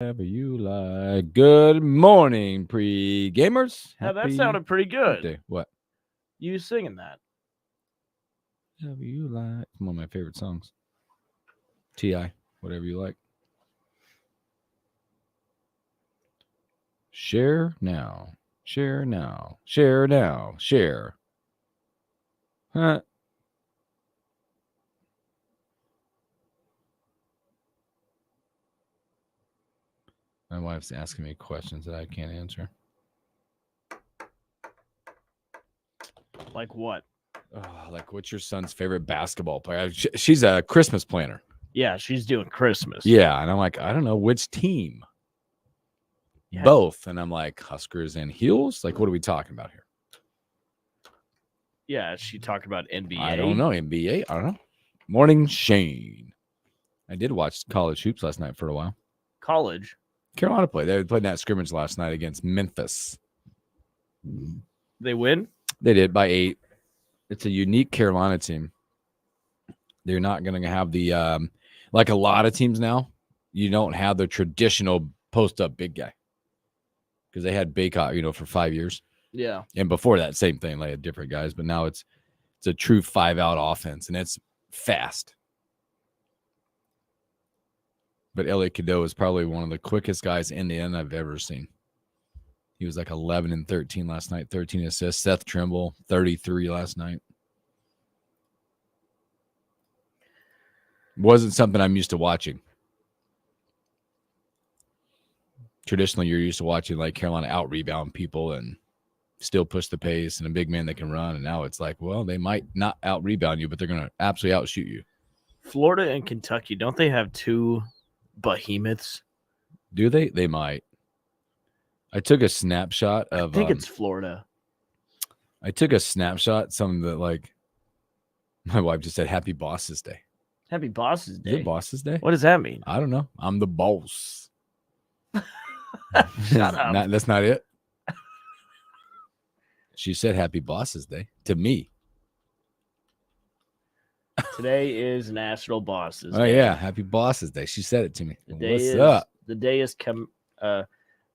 Whatever you like. Good morning, pre-gamers. Now that sounded pretty good. Day. What? You singing that? Whatever you like. It's one of my favorite songs. T.I. Whatever you like. Share now. Share now. Share now. Share. Huh? My wife's asking me questions that I can't answer. Like what? Oh, like, what's your son's favorite basketball player? She's a Christmas planner. Yeah, she's doing Christmas. Yeah, and I'm like, I don't know which team. Yeah. Both, and I'm like, Huskers and Heels. Like, what are we talking about here? Yeah, she talked about NBA. I don't know NBA. I don't know. Morning, Shane. I did watch college hoops last night for a while. College. Carolina played. They played in that scrimmage last night against Memphis. They win? They did by 8. It's a unique Carolina team. They're not going to have the like a lot of teams now. You don't have the traditional post-up big guy because they had Baycott, for 5 years. Yeah, and before that, same thing. They had different guys, but now it's a true 5-out offense, and it's fast. But Elliot Cadeau is probably one of the quickest guys in the end I've ever seen. He was like 11 and 13 last night, 13 assists. Seth Trimble, 33 last night. Wasn't something I'm used to watching. Traditionally, you're used to watching like Carolina out-rebound people and still push the pace and a big man that can run. And now it's like, well, they might not out-rebound you, but they're going to absolutely outshoot you. Florida and Kentucky, don't they have two behemoths? Do they? They might. I took a snapshot of. I think it's Florida. I took a snapshot. Something that, like, my wife just said, "Happy Boss's Day." Happy Boss's Day. Is it Boss's Day? What does that mean? I don't know. I'm the boss. Shut up. That's not it. She said, "Happy Boss's Day" to me. Today is National Bosses Day. Oh yeah, Happy Boss's Day. She said it to me. What's up? The day is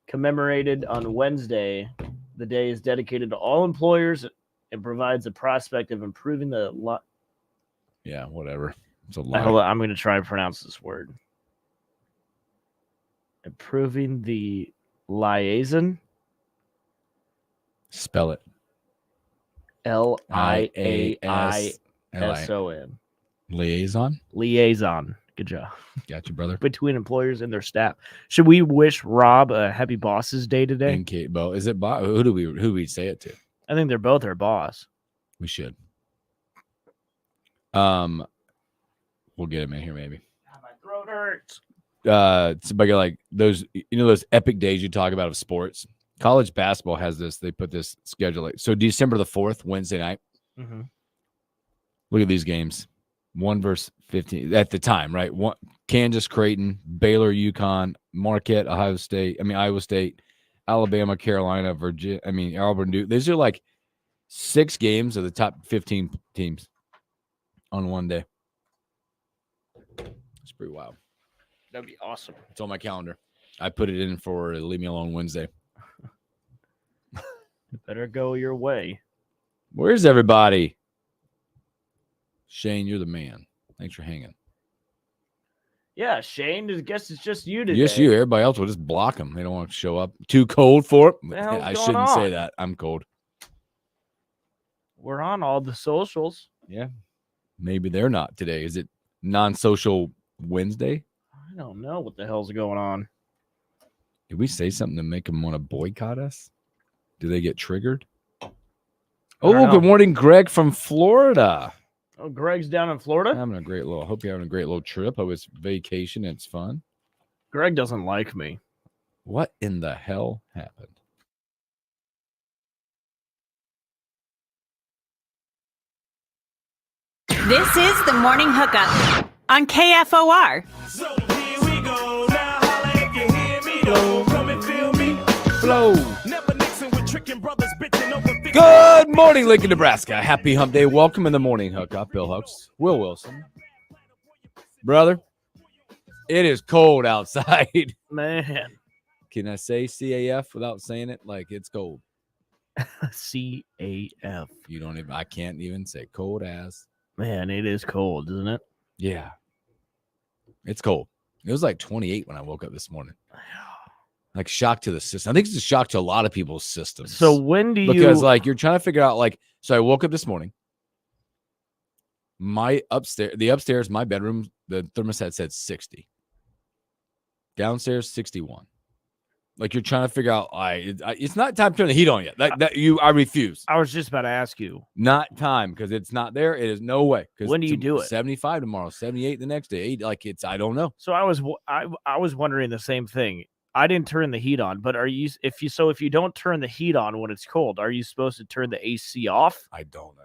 commemorated on Wednesday. The day is dedicated to all employers and provides a prospect of improving the Yeah, whatever. It's a lot. I'm going to try and pronounce this word. Improving the liaison. Spell it. Liaison. Liaison? Liaison. Good job. Got you, brother. Between employers and their staff. Should we wish Rob a happy Boss's Day today? And Kate Bo. Is it boss? Who do we say it to? I think they're both our boss. We should. We'll get him in here maybe. My throat hurts. Somebody like those, those epic days you talk about of sports. College basketball has this. They put this schedule. So December the 4th, Wednesday night. Mm-hmm. Look at these games. 1 versus 15 at the time, right? Kansas, Creighton, Baylor, UConn, Marquette, Iowa State, Alabama, Carolina, Virginia. Auburn, Duke. These are like 6 games of the top 15 teams on one day. It's pretty wild. That'd be awesome. It's on my calendar. I put it in for Leave Me Alone Wednesday. It better go your way. Where's everybody? Shane, you're the man. Thanks for hanging. Yeah, Shane, I guess it's just you today. Yes, you. Everybody else will just block them. They don't want to show up. Too cold for it. I shouldn't say that. I'm cold. We're on all the socials. Yeah. Maybe they're not today. Is it non-social Wednesday? I don't know what the hell's going on. Did we say something to make them want to boycott us? Do they get triggered? Oh, good morning, Greg from Florida. Oh, Greg's down in Florida? Hope you're having a great little trip. Oh, it's vacation. It's fun. Greg doesn't like me. What in the hell happened? This is the Morning Hookup on KFOR. So here we go. Now holla if you hear me. Don't come and feel me. Flow. Never mixing with tricking brothers, bitching over. Good morning, Lincoln, Nebraska. Happy hump day. Welcome in the Morning Hookup. Bill Hooks, Will Wilson. Brother, It is cold outside. Man. Can I say CAF without saying it? Like, it's cold. CAF. You don't even. I can't even say cold as. Man, it is cold, isn't it? Yeah, it's cold. It was like 28 when I woke up this morning. Like, shock to the system. I think it's a shock to a lot of people's systems. So when do you? Because like you're trying to figure out like. So I woke up this morning. The upstairs, my bedroom, the thermostat said 60. Downstairs, 61. Like, you're trying to figure out, it's not time to turn the heat on yet. I refuse. I was just about to ask you. Not time, because it's not there. It is no way. When do you do it? 75 tomorrow, 78 the next day. I don't know. So I was wondering the same thing. I didn't turn the heat on, but if you don't turn the heat on when it's cold, are you supposed to turn the AC off? I don't.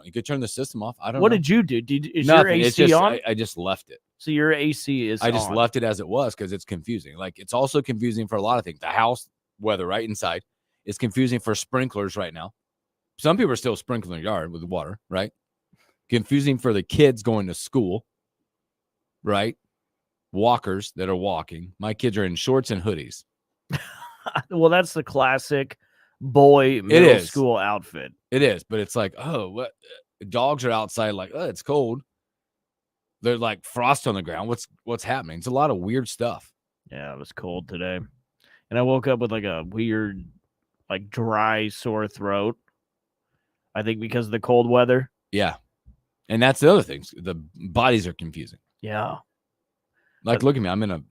You could turn the system off. I don't know. What did you do? Is Nothing. your AC on? I just left it. So your AC is I just on. left it as it was because it's confusing. Like, it's also confusing for a lot of things. The house weather right inside is confusing for sprinklers right now. Some people are still sprinkling their yard with water, right? Confusing for the kids going to school, right? Walkers that are walking. My kids are in shorts and hoodies. Well, that's the classic boy middle school outfit. It is, but it's like, oh, what? Dogs are outside like, oh, it's cold. They're like frost on the ground. What's happening? It's a lot of weird stuff. Yeah, it was cold today. And I woke up with like a weird, like dry, sore throat. I think because of the cold weather. Yeah. And that's the other thing. The bodies are confusing. Yeah. Like, look at me. I'm in a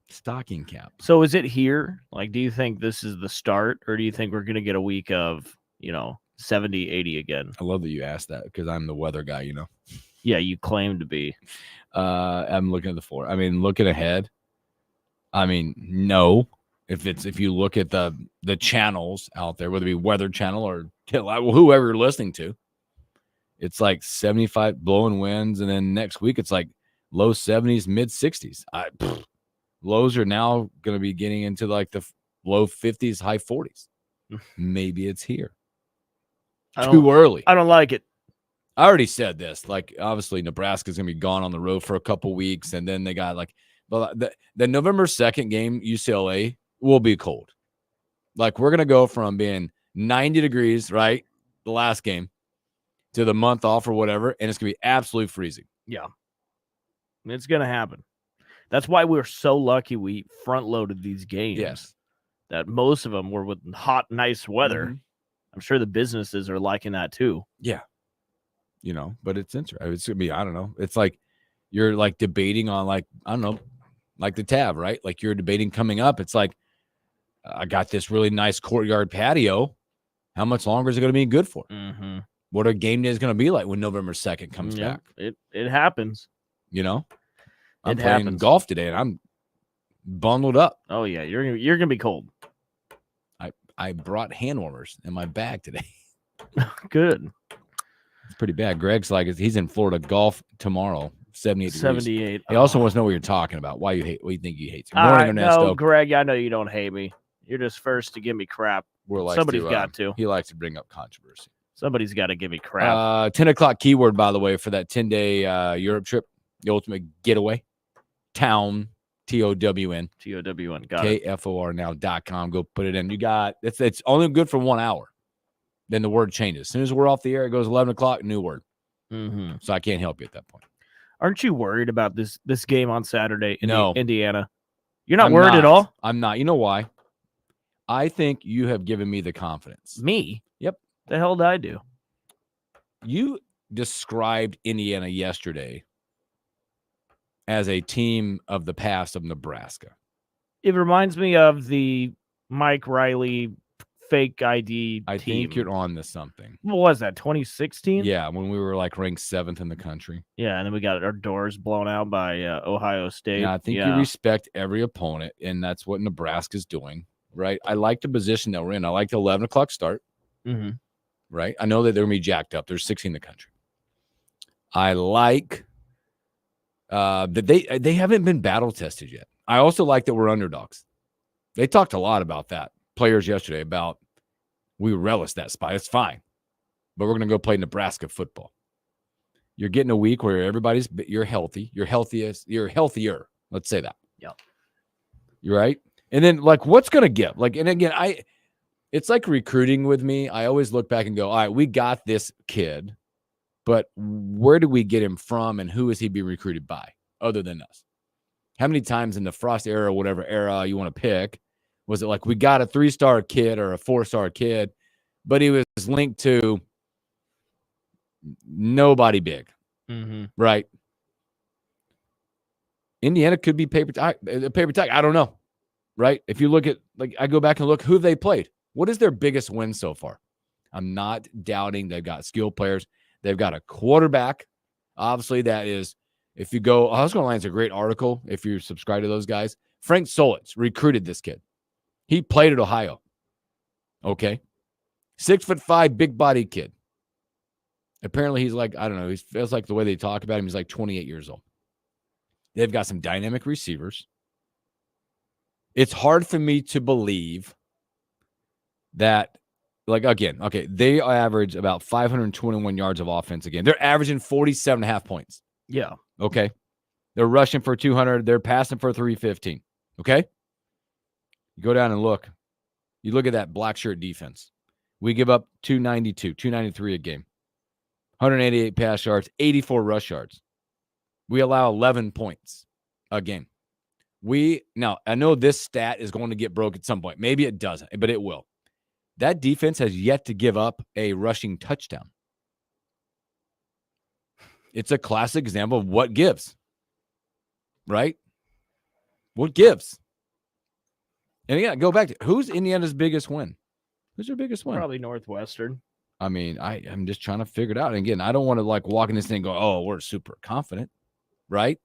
stocking cap. So is it here? Like, do you think this is the start, or do you think we're going to get a week of, 70, 80 again? I love that you asked that because I'm the weather guy, Yeah, you claim to be. I'm looking at the floor. I mean, looking ahead. I mean, no. If you look at the channels out there, whether it be Weather Channel or whoever you're listening to, it's like 75 blowing winds, and then next week it's like low 70s, mid 60s. Lows are now going to be getting into like the low 50s, high 40s. Maybe it's here. Too early. I don't like it. I already said this. Like, obviously, Nebraska's going to be gone on the road for a couple weeks, and then they got like the November 2nd game, UCLA will be cold. Like, we're going to go from being 90 degrees, right, the last game, to the month off or whatever, and it's going to be absolutely freezing. Yeah. It's going to happen. That's why we're so lucky we front-loaded these games. Yes. That most of them were with hot, nice weather. Mm-hmm. I'm sure the businesses are liking that too. Yeah. But it's interesting. It's going to be, I don't know. It's like you're like debating on like, I don't know, like the tab, right? Like you're debating coming up. It's like, I got this really nice courtyard patio. How much longer is it going to be good for? Mm-hmm. What are game days going to be like when November 2nd comes back? It happens. I'm playing golf today and I'm bundled up. Oh yeah, you're gonna be cold. I brought hand warmers in my bag today. Good. It's pretty bad. Greg's like, he's in Florida golf tomorrow. 78 degrees. 78. He also wants to know what you're talking about. Why you hate? What you think he hates? Morning, Ernesto. No, Greg, I know you don't hate me. You're just first to give me crap. Somebody's got to. He likes to bring up controversy. Somebody's got to give me crap. 10 o'clock keyword, by the way, for that 10-day Europe trip, the ultimate getaway. Town, TOWN. TOWN. Got it. KFORnow.com. Go put it in. You got it's only good for 1 hour. Then the word changes. As soon as we're off the air, it goes 11 o'clock, new word. Mm-hmm. So I can't help you at that point. Aren't you worried about this game on Saturday in No. Indiana? You're not worried at all? I'm not. You know why? I think you have given me the confidence. Me? Yep. The hell did I do? You described Indiana yesterday as a team of the past of Nebraska. It reminds me of the Mike Riley fake ID team. I think you're on to something. What was that, 2016? Yeah, when we were like ranked 7th in the country. Yeah, and then we got our doors blown out by Ohio State. Yeah, I think you respect every opponent, and that's what Nebraska's doing, right? I like the position that we're in. I like the 11 o'clock start, right? I know that they're going to be jacked up. There's 16 in the country. I like that they haven't been battle tested yet. I also like that we're underdogs. They talked a lot about that. Players yesterday about we relish that spot. It's fine, but we're going to go play Nebraska football. You're getting a week where you're healthy. You're healthier Let's say that. Yep. You're right. And then, like, what's going to give? Like, and again, it's like recruiting with me. I always look back and go, all right, we got this kid, but where do we get him from and who is he being recruited by other than us? How many times in the Frost era, or whatever era you want to pick, was it like we got a 3-star kid or a 4-star kid, but he was linked to nobody big, right? Indiana could be paper tag. I don't know, right? If you look at, like, I go back and look who they played. What is their biggest win so far? I'm not doubting they've got skilled players. They've got a quarterback. Obviously, that is, if you go, Husker Line's a great article if you subscribe to those guys. Frank Solitz recruited this kid. He played at Ohio. Okay. 6'5", big body kid. Apparently, he's like, I don't know, he feels like the way they talk about him, he's like 28 years old. They've got some dynamic receivers. It's hard for me to believe that, like, again, okay, they average about 521 yards of offense again. They're averaging 47.5 points. Yeah. Okay. They're rushing for 200. They're passing for 315. Okay. You go down and look. You look at that black shirt defense. We give up 292, 293 a game, 188 pass yards, 84 rush yards. We allow 11 points a game. Now, I know this stat is going to get broke at some point. Maybe it doesn't, but it will. That defense has yet to give up a rushing touchdown. It's a classic example of what gives, right? What gives? And again, go back to, who's Indiana's biggest win? Who's their biggest win? Probably Northwestern. I mean, I'm just trying to figure it out. And again, I don't want to like walk in this thing and go, oh, we're super confident, right?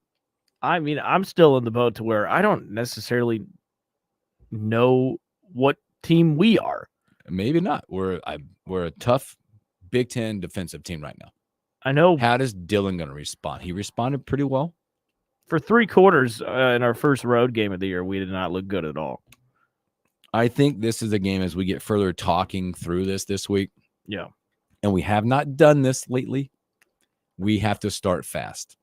I mean, I'm still in the boat to where I don't necessarily know what team we are. Maybe not. We're a tough Big Ten defensive team right now. I know. How does Dylan going to respond? He responded pretty well. For 3 quarters in our first road game of the year, we did not look good at all. I think this is a game as we get further talking through this week. Yeah. And we have not done this lately. We have to start fast.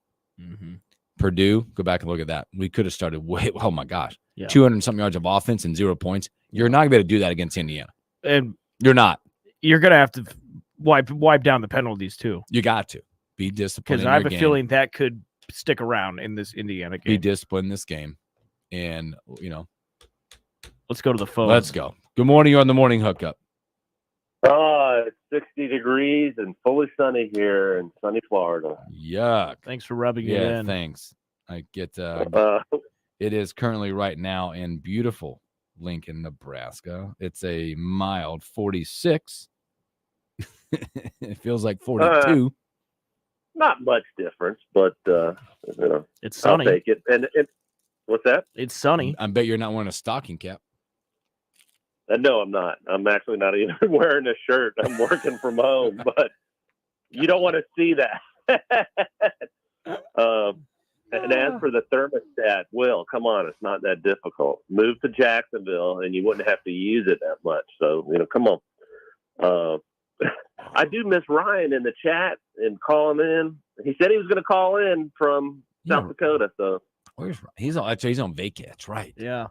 Purdue, go back and look at that. We could have started oh my gosh, 200-something yards of offense and 0 points. You're not going to be able to do that against Indiana. And you're not. You're going to have to wipe down the penalties too. You got to be disciplined. Because I have a feeling that could stick around in this Indiana game. Be disciplined in this game. And, let's go to the phone. Let's go. Good morning. You're on the morning hookup. It's 60 degrees and fully sunny here in sunny Florida. Yuck. Thanks for rubbing it in. Thanks. I get it is currently right now in beautiful Lincoln, Nebraska. It's a mild 46. It feels like 42. Not much difference, but it's sunny. I'll take it. And what's that? It's sunny. I bet you're not wearing a stocking cap. No, I'm not. I'm actually not even wearing a shirt. I'm working from home, but you don't want to see that. And as for the thermostat, Will, come on, it's not that difficult. Move to Jacksonville, and you wouldn't have to use it that much. So, come on. I do miss Ryan in the chat and call him in. He said he was going to call in from South Dakota. So where's Ryan? He's on vacay. That's right. Yeah.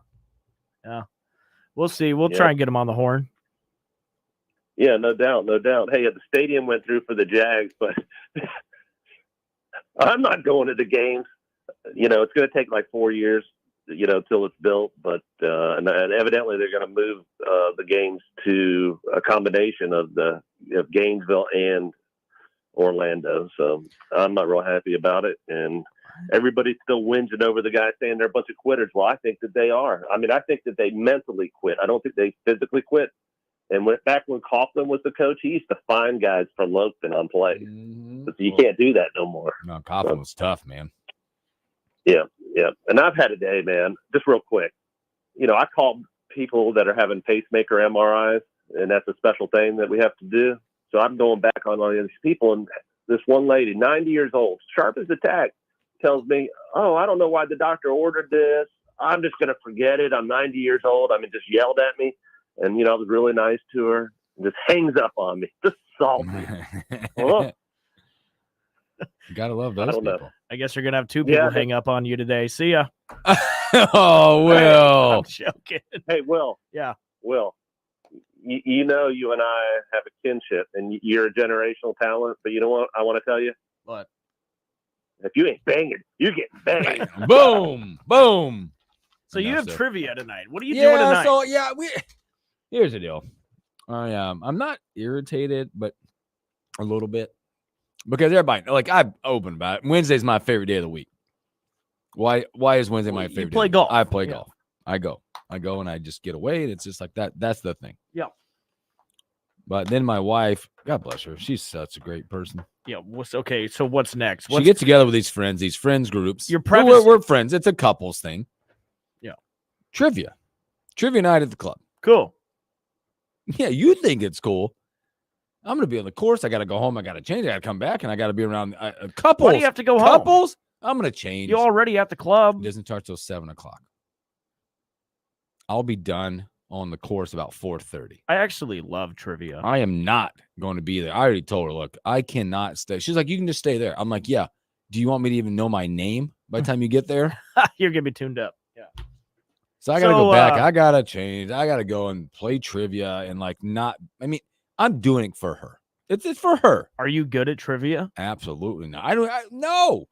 We'll see. We'll try and get him on the horn. Yeah, no doubt. Hey, the stadium went through for the Jags, but I'm not going to the games. It's going to take like 4 years, till it's built. But and evidently they're going to move the games to a combination of Gainesville and Orlando. So I'm not real happy about it. And everybody's still whinging over the guys saying they're a bunch of quitters. Well, I think that they are. I mean, I think that they mentally quit. I don't think they physically quit. And back when Coughlin was the coach, he used to find guys from Logan on plays. So you can't do that no more. No, Coughlin was tough, man. Yeah. And I've had a day, man, just real quick. I call people that are having pacemaker MRIs, and that's a special thing that we have to do. So I'm going back on all these people, and this one lady, 90 years old, sharp as a tack, tells me, oh, I don't know why the doctor ordered this. I'm just going to forget it. I'm 90 years old. I mean, just yelled at me. And, I was really nice to her. Just hangs up on me. Just salty. You gotta love I those don't know. people. I guess you're gonna have two people Yeah, hang up on you today. See ya. Oh, Will. I'm joking. Hey, Will. Yeah. Will. You know, you and I have a kinship, and you're a generational talent. But you know what? I want to tell you. What? If you ain't banging, you're getting banged. Boom. Boom. So you No, have sir. trivia tonight. What are you doing tonight? So here's the deal. I'm not irritated, but a little bit. Because everybody, like, I'm open about it. Wednesday's my favorite day of the week. Why is Wednesday my Well, favorite you play day? golf. I play Yeah. golf. I go and I just get away. And it's just like that. That's the thing. Yeah. But then my wife, God bless her, she's such a great person. Yeah. Okay. So what's next? She gets together with these friends groups. You're we're friends. It's a couples thing. Yeah. Trivia night at the club. Cool. Yeah, you think it's cool. I'm going to be on the course. I got to go home. I got to change. I got to come back, and I got to be around couples. Why do you have to go home? Couples? I'm going to change. You're already at the club. It doesn't start till 7:00. I'll be done on the course about 4:30. I actually love trivia. I am not going to be there. I already told her, look, I cannot stay. She's like, you can just stay there. I'm like, yeah. Do you want me to even know my name by the time you get there? You're gonna be tuned up. Yeah. So I got to go back. I got to change. I got to go and play trivia and I'm doing it for her. It's for her. Are you good at trivia? Absolutely not. No.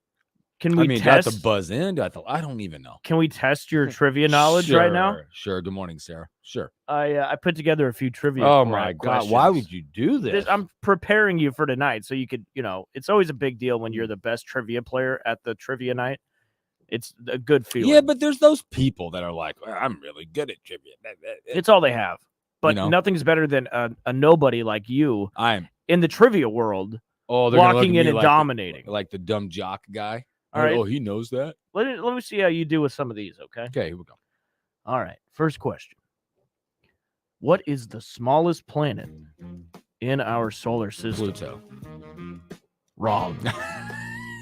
Can we do I test? have to buzz in? I don't even know. Can we test your trivia knowledge right now? Sure. Good morning, Sarah. Sure. I put together a few trivia. Oh my God! Why questions. would you do this? I'm preparing you for tonight, so you could, it's always a big deal when you're the best trivia player at the trivia night. It's a good feeling. Yeah, but there's those people that are like, I'm really good at trivia. It's all they have. But nothing's better than a nobody like you. I'm in the trivia world. they're walking in and dominating, like the dumb jock guy. All right. Oh, he knows that. Let me see how you do with some of these. Okay, here we go. All right. First question. What is the smallest planet in our solar system? Pluto. Wrong.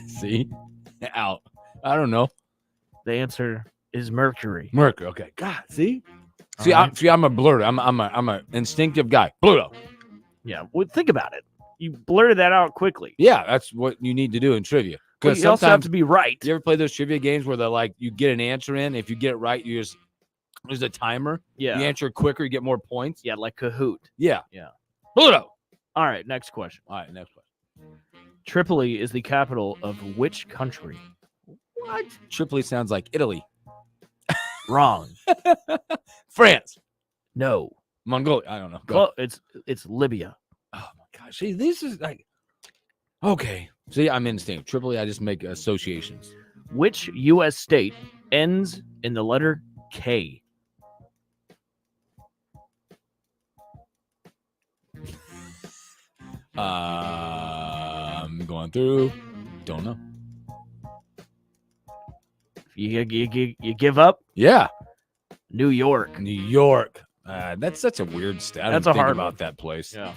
See? Out. I don't know. The answer is Mercury. Mercury. Okay. God, see? See, Right. I'm a blurter. I'm a instinctive guy. Pluto. Yeah. Well, think about it. You blurted that out quickly. Yeah, that's what you need to do in trivia. Because you also have to be right. You ever play those trivia games where they're like, you get an answer in. If you get it right, there's a timer. Yeah. You answer quicker, you get more points. Yeah, like Kahoot. Yeah. Yeah. Pluto. All right. Next question. All right. Next question. Tripoli is the capital of which country? What? Tripoli sounds like Italy. Wrong. France. No. Mongolia. I don't know. Well, it's Libya. Oh my gosh. See, this is like okay. See, I'm instinct. Tripoli, I just make associations. Which U.S. state ends in the letter K? I'm going through. Don't know. You give up? Yeah. New York. New York. That's such a weird stat. I That's didn't a think hard about one. that place. Yeah.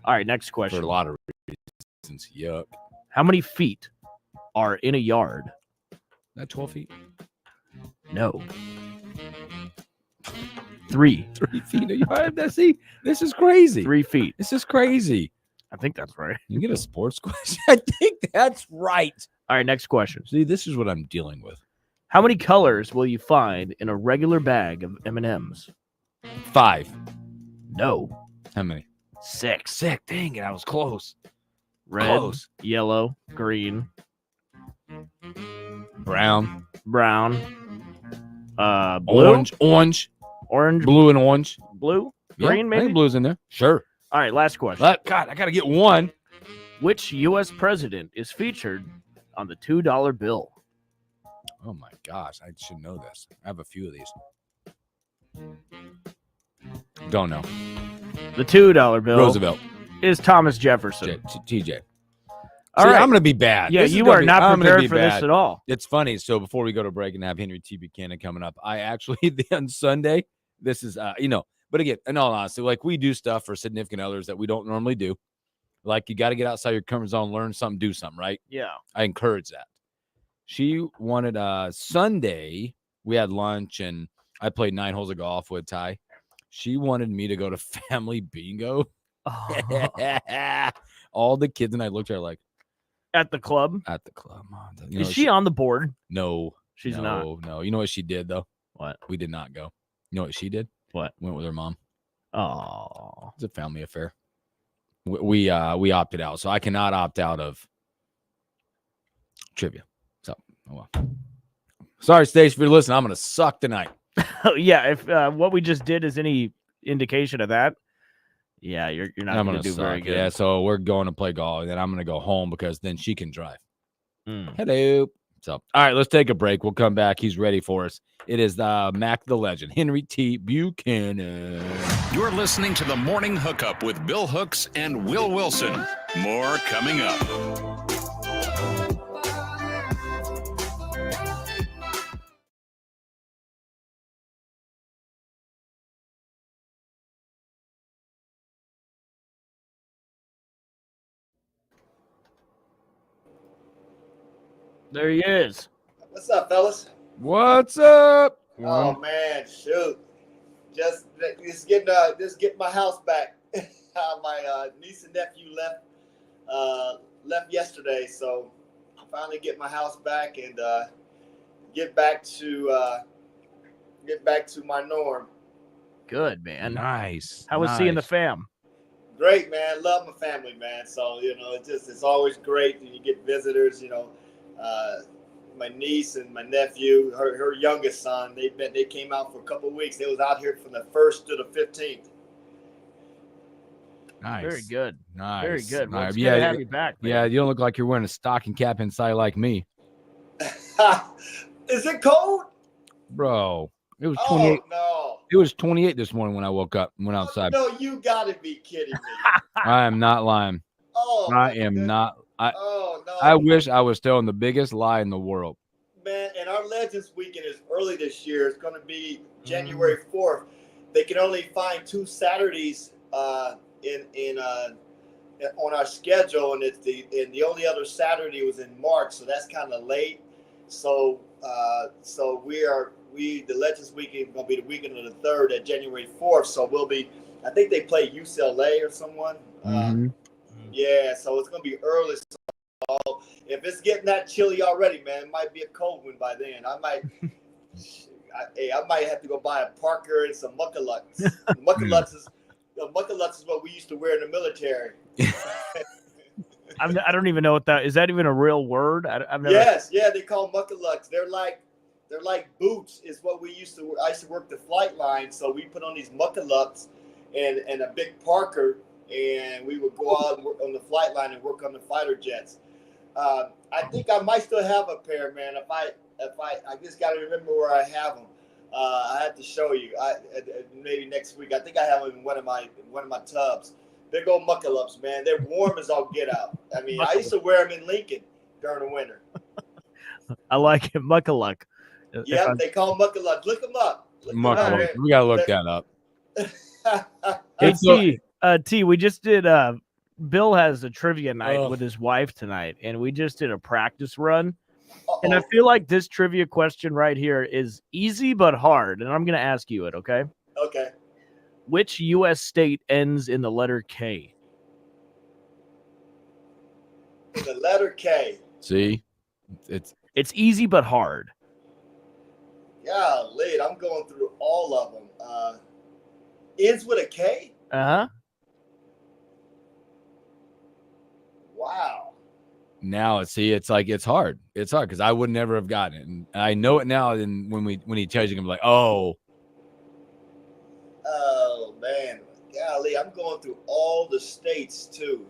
All right, next For question. a lot of reasons. Yuck. How many feet are in a yard? That 12 feet? No. 3. 3 feet a yard? See, this is crazy. 3 feet. This is crazy. I think that's right. You get a sports question? I think that's right. All right, next question. See, this is what I'm dealing with. How many colors will you find in a regular bag of M&Ms? 5. No. How many? 6. Sick. Dang it. I was close. Red, Close. yellow, green, Brown. brown, blue, Orange. orange, Blue and orange. blue, Yeah, green, I maybe. think blue's in there. Sure. All right, last question. God, I got to get one. Which U.S. president is featured on the $2 bill? Oh my gosh, I should know this. I have a few of these. Don't know. The $2 bill Roosevelt. is Thomas Jefferson. TJ. All See, right. I'm going to be bad. Yeah, This is you gonna are be- not I'm gonna prepared be for bad. this at all. It's funny. So before we go to break and have Henry T. Buchanan coming up, I actually on Sunday, this is but again, in all honesty, like we do stuff for significant others that we don't normally do. Like you got to get outside your comfort zone, learn something, do something, right? Yeah. I encourage that. She wanted Sunday, we had lunch and I played 9 holes of golf with Ty. She wanted me to go to family bingo. Oh. All the kids and I looked at her like, At the club? At the club. Is she on the board? No. She's not. No. You know what she did, though? What? We did not go. You know what she did? What? Went with her mom. Oh. It's a family affair. We opted out, so I cannot opt out of trivia. So, oh well. Sorry, Stace, if you're listening, I'm going to suck tonight. Yeah, if what we just did is any indication of that, yeah, you're not going to do very good. Yeah, so we're going to play golf, and then I'm going to go home because then she can drive. Mm. Hello. So, all right, let's take a break. We'll come back. He's ready for us. It is Mac the Legend, Henry T. Buchanan. You're listening to the Morning Hookup with Bill Hooks and Will Wilson. More coming up. There he is. What's up, fellas? What's up? Oh man, shoot! Just get my house back. My niece and nephew left yesterday, so I finally get my house back and get back to my norm. Good, man. Nice. How was seeing the fam? Great, man. Love my family, man. So it's always great when you get visitors. My niece and my nephew, her youngest son, they came out for a couple of weeks. They was out here from the 1st to the 15th. Nice. Very good. Nice. Very good. Well, Nice. it's good to have you back, man. Yeah, you don't look like you're wearing a stocking cap inside like me. Is it cold? Bro, it was 28. Oh, no. It was 28 this morning when I woke up and went outside. No, you got to be kidding me. I am not lying. Oh, I am not. Oh, no. I wish I was telling the biggest lie in the world. Man, and our Legends Weekend is early this year. It's going to be January 4th. They can only find 2 Saturdays on our schedule, and the only other Saturday was in March, so that's kind of late. So the Legends Weekend is going to be the weekend of the 3rd at January 4th. So I think they play UCLA or someone. Yeah, so it's going to be early. So if it's getting that chilly already, man, it might be a cold one by then. I might have to go buy a Parker and some Muckalucks. Muckalucks is what we used to wear in the military. I don't even know what that is. That even a real word? I've never. Yes, yeah, they call them Muckalucks. They're like boots. Is what we used to. I used to work the flight line, so we put on these Muckalucks and a big Parker, and we would go out and work on the flight line and work on the fighter jets. I think I might still have a pair, man. If I just got to remember where I have them. I have to show you. Maybe next week. I think I have them in one of my tubs. Big old Muckalucks, man. They're warm as all get out. I mean, I used to wear them in Lincoln during the winter. I like it, Muckaluck. Yeah, they call them Muckalucks. Look them up. Muckaluck. We gotta look that up. Hey, T, we just did. Bill has a trivia night with his wife tonight, and we just did a practice run. And I feel like this trivia question right here is easy but hard, and I'm going to ask you it, okay? Okay. Which U.S. state ends in the letter K? The letter K. See? It's easy but hard. Golly, I'm going through all of them. Ends with a K? Uh-huh. Wow. Now it's hard. It's hard because I would never have gotten it, and I know it now. And when he tells you, I'm like, oh man, golly, I'm going through all the states too.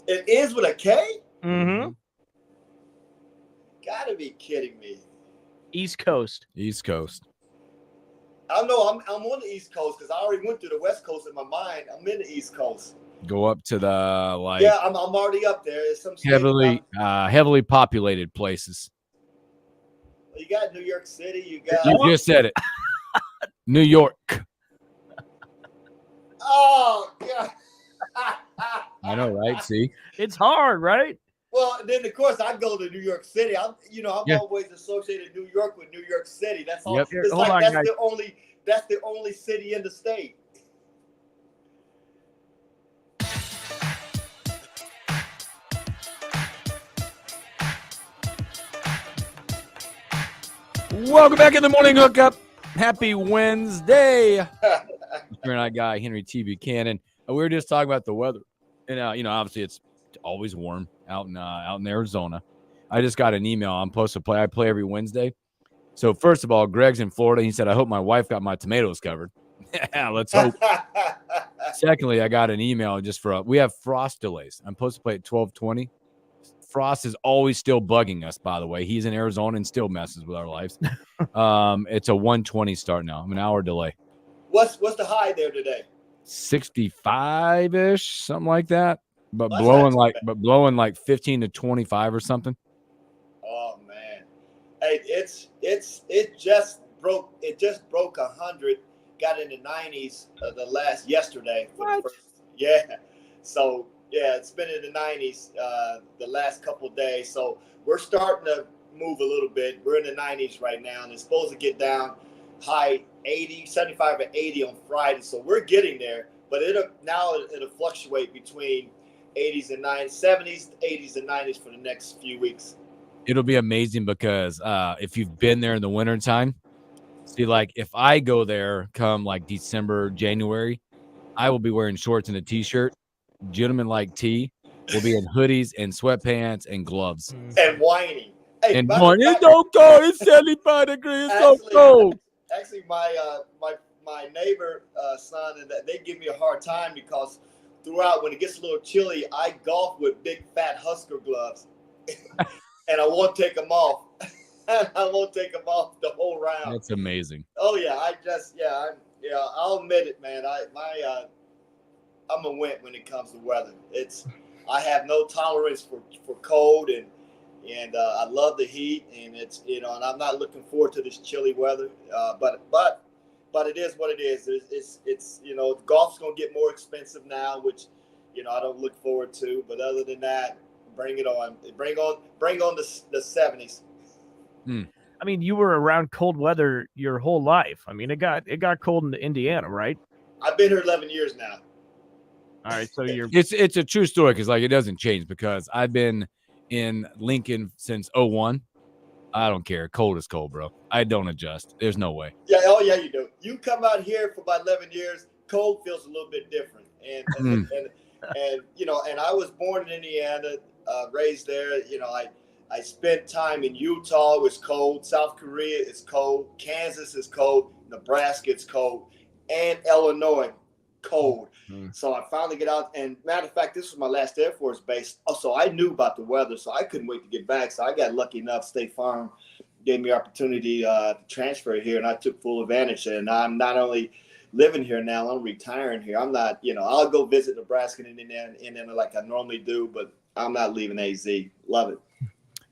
It ends with a K? Mm-hmm. Gotta be kidding me. East Coast. East Coast. I know I'm on the East Coast because I already went through the West Coast in my mind. I'm in the East Coast. Go up to the Yeah, I'm already up there. It's some heavily populated places. You got New York City. You got. You just said it. New York. Oh God. I know, right? See, it's hard, right? Well, then of course I go to New York City. I'm always associated New York with New York City. That's all. Yep. It's like that's the only city in the state. Welcome back in the morning hookup. Happy Wednesday. You're not guy Henry T. Buchanan. We were just talking about the weather, and obviously it's always warm out in Arizona. I just got an email. I'm supposed to play. I play every Wednesday. So first of all, Greg's in Florida. He said, "I hope my wife got my tomatoes covered." Yeah, let's hope. Secondly, I got an email we have frost delays. I'm supposed to play at 12:20. Frost is always still bugging us, by the way. He's in Arizona and still messes with our lives. It's a 1:20 start now. I'm an hour delay. What's the high there today? 65-ish, something like that. But That's blowing like 15 to 25 or something. Oh man. Hey, it just broke 100, got in the 90s yesterday for the first. Yeah. So yeah, it's been in the 90s the last couple of days. So we're starting to move a little bit. We're in the 90s right now, and it's supposed to get down high 80, 75 or 80 on Friday. So we're getting there, but it'll fluctuate between 80s and 90s, 70s, 80s and 90s for the next few weeks. It'll be amazing because if you've been there in the wintertime, see, like if I go there come like December, January, I will be wearing shorts and a t-shirt. Gentlemen like T will be in hoodies and sweatpants and gloves. And whining. Hey, and whining, it's so cold. It's 75 degrees. It's so cold. Actually, my neighbor son, and they give me a hard time because throughout, when it gets a little chilly, I golf with big fat Husker gloves, and I won't take them off. I won't take them off the whole round. That's amazing. Oh yeah, I'll admit it, man. I'm a wimp when it comes to weather. I have no tolerance for cold, and I love the heat, and and I'm not looking forward to this chilly weather. But it is what it is. It's golf's gonna get more expensive now, which I don't look forward to. But other than that, bring it on. Bring on the 70s. I mean, you were around cold weather your whole life. I mean, it got cold in Indiana, right? I've been here 11 years now. All right, so it's a true story because like it doesn't change because I've been in Lincoln since 2001. I don't care. Cold is cold, bro. I don't adjust. There's no way. Yeah. Oh yeah, you do. You come out here for about 11 years. Cold feels a little bit different, and I was born in Indiana, raised there. I spent time in Utah. It was cold. South Korea is cold. Kansas is cold. Nebraska is cold, and Illinois cold. So I finally get out, and matter of fact, this was my last Air Force base. So I knew about the weather, so I couldn't wait to get back. So I got lucky enough. State Farm gave me opportunity to transfer here, and I took full advantage. And I'm not only living here now, I'm retiring here. I'm not, I'll go visit Nebraska and Indiana like I normally do, but I'm not leaving AZ. Love it.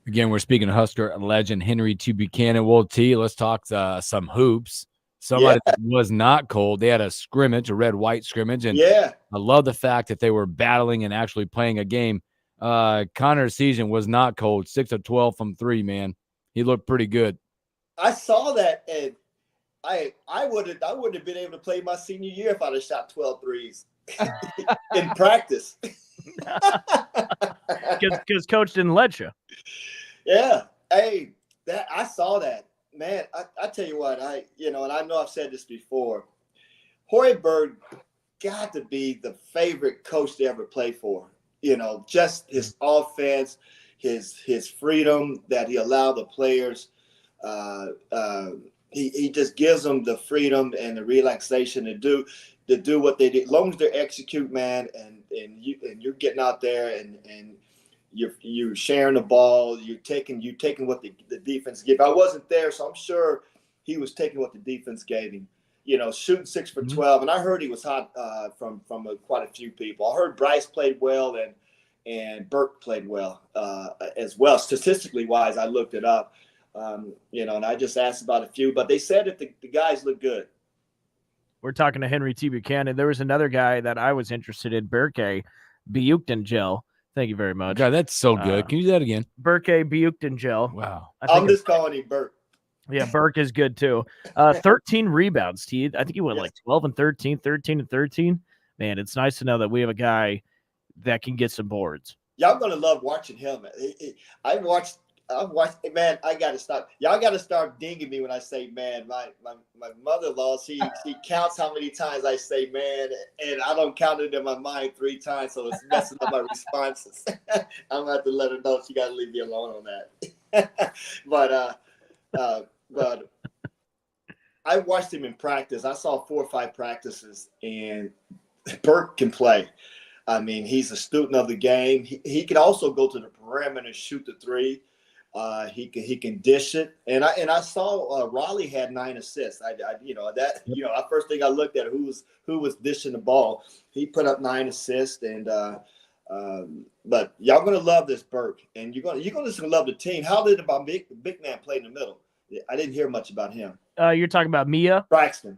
Again, we're speaking to Husker legend Henry T. Buchanan. Well, T, let's talk some hoops. Somebody that was not cold. They had a scrimmage, a red-white scrimmage, and I love the fact that they were battling and actually playing a game. Connor Season was not cold, 6 of 12 from 3. Man, he looked pretty good. I saw that, and I would have been able to play my senior year if I'd have shot 12 threes in practice. Because coach didn't let you. Yeah. Hey, I saw that. Man, I tell you what, and I know I've said this before, Hoiberg got to be the favorite coach to ever play for. Just his offense, his freedom that he allowed the players. He just gives them the freedom and the relaxation to do what they do. As long as they execute, man, and you're getting out there and you're sharing the ball. You're taking what the defense gave. I wasn't there, so I'm sure he was taking what the defense gave him. Shooting 6 for 12, and I heard he was hot from quite a few people. I heard Bryce played well and Burke played well as well. Statistically wise, I looked it up. And I just asked about a few, but they said that the guys look good. We're talking to Henry T. Buchanan. There was another guy that I was interested in, Berke Bukten Gel. Thank you very much. God, that's so good. Can you do that again? Berke Bukten Gel. Wow. I'm just calling him Burke. Yeah, Burke is good too. 13 rebounds, T. I think he went like 12 and 13, 13 and 13. Man, it's nice to know that we have a guy that can get some boards. Yeah, I'm going to love watching him. I I'm watching. Man, I got to stop. Y'all got to start dinging me when I say man. My mother-in-law, she counts how many times I say man, and I don't count it in my mind 3 times, so it's messing up my responses. I'm gonna have to let her know she got to leave me alone on that. But I watched him in practice. I saw 4 or 5 practices, and Burke can play. I mean, he's a student of the game. He can also go to the perimeter and shoot the 3. He can dish it, and I saw Raleigh had 9 assists. The first thing I looked at who was dishing the ball. He put up 9 assists, and but y'all gonna love this Burke, and you're gonna love the team. How did my big man play in the middle? I didn't hear much about him. You're talking about Mia Braxton.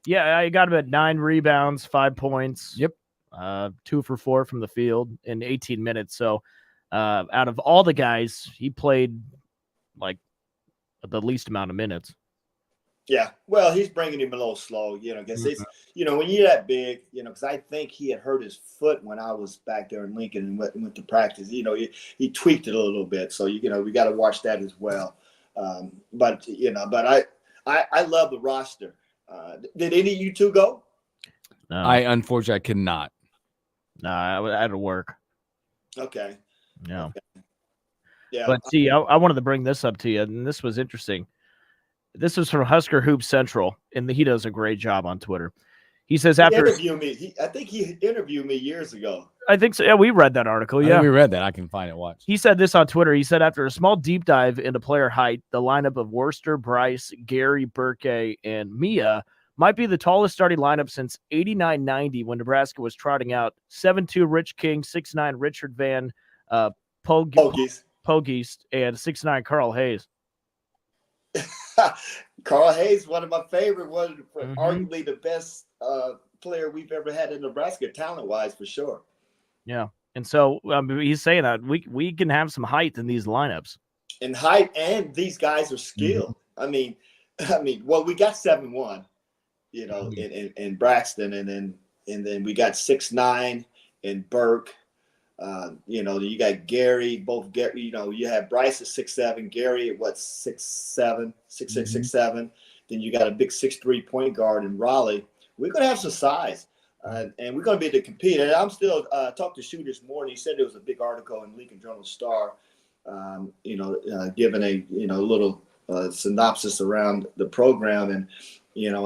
Yeah, I got him at 9 rebounds, 5 points. Yep. 2 for 4 from the field in 18 minutes. So out of all the guys, he played like the least amount of minutes. Yeah, well, he's bringing him a little slow, because it's, when you're that big, because I think he had hurt his foot when I was back there in Lincoln and went to practice. He tweaked it a little bit, so we got to watch that as well. But I love the roster. Did any of you 2 go? No. Unfortunately I could not. No, I had to work. Okay. No. Okay. Yeah. But see, I wanted to bring this up to you, and this was interesting. This was from Husker Hoop Central, and he does a great job on Twitter. He says after interviewed me, I think he interviewed me years ago. I think so. Yeah, we read that article. Yeah, we read that. I can find it. Watch. He said this on Twitter. He said after a small deep dive into player height, the lineup of Worcester, Bryce, Gary, Burke, and Mia might be the tallest starting lineup since 89-90 when Nebraska was trotting out 7'2" Rich King, 6'9" Richard Van Pogies, and 6'9" Carl Hayes. Carl Hayes, one of my favorite, arguably the best player we've ever had in Nebraska, talent-wise, for sure. Yeah, and so he's saying that we can have some height in these lineups. And height, and these guys are skilled. Mm-hmm. I mean, well, we got 7'1", in Braxton, and then we got 6'9" in Burke. You got Gary, both Gary, you have Bryce at 6'7", Gary at 6'7", 6'6", 6'7". Then you got a big 6'3" point guard in Raleigh. We're going to have some size, and we're going to be able to compete. And I'm still talked to Shu this morning. He said there was a big article in Lincoln Journal-Star, giving a little synopsis around the program, and